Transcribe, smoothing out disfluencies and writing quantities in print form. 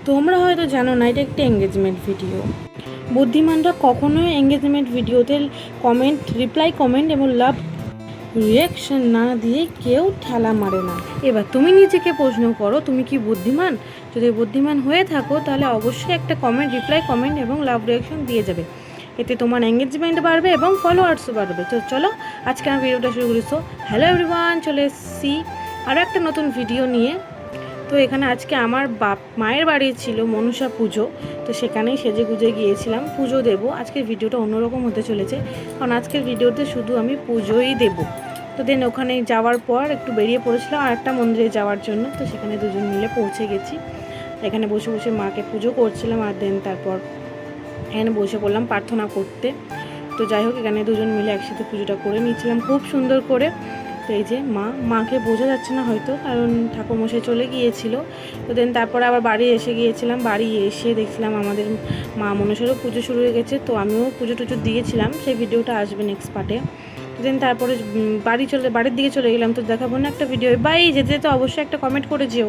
তোমরা হয়তো জানো না, এটা একটা এঙ্গেজমেন্ট ভিডিও। বুদ্ধিমানরা কখনোই এঙ্গেজমেন্ট ভিডিওতে রিপ্লাই কমেন্ট এবং লাভ রিয়াকশন না দিয়ে কেউ ঠেলা মারে না। এবার তুমি নিজেকে প্রশ্ন করো, তুমি কি বুদ্ধিমান? যদি বুদ্ধিমান হয়ে থাকো তাহলে অবশ্যই একটা রিপ্লাই কমেন্ট এবং লাভ রিয়াকশন দিয়ে যাবে। এতে তোমার এঙ্গেজমেন্ট বাড়বে এবং ফলোয়ার্সও বাড়বে। তো চলো আজকে আমার ভিডিওটা শুরু করি। সো হ্যালো এভরিওয়ান, চলে এসেছি আরও একটা নতুন ভিডিও নিয়ে। তো এখানে আজকে আমার মায়ের বাড়ি ছিল মনসা পুজো, তো সেখানেই সেজে গুজে গিয়েছিলাম পুজো দেবো। আজকের ভিডিওটা অন্যরকম হতে চলেছে, কারণ আজকের ভিডিওতে শুধু আমি পুজোই দেবো। তো দেন ওখানে যাওয়ার পর একটু বেরিয়ে পড়েছিলাম আর একটা মন্দিরে যাওয়ার জন্য। তো সেখানে দুজন মিলে পৌঁছে গেছি। এখানে বসে বসে মাকে পুজো করছিলাম আর দেন তারপর এখানে বসে পড়লাম প্রার্থনা করতে। তো যাই হোক, এখানে দুজন মিলে একসাথে পুজোটা করে নিয়েছিলাম খুব সুন্দর করে। তো এই যে মাকে বোঝা যাচ্ছে না হয়তো, কারণ ঠাকুরমশাই চলে গিয়েছিল। তো দেন তারপরে আবার বাড়ি এসে গিয়েছিলাম। বাড়ি এসে দেখছিলাম আমাদের মা মনসারও পুজো শুরু হয়ে গেছে। তো আমিও পুজো টুজো দিয়েছিলাম, সেই ভিডিওটা আসবে নেক্সট পার্টে। তো দেন তারপরে বাড়ির দিকে চলে গেলাম। তো দেখাবো না একটা ভিডিও, বাই যেতে যেতে অবশ্যই একটা কমেন্ট করে যেও।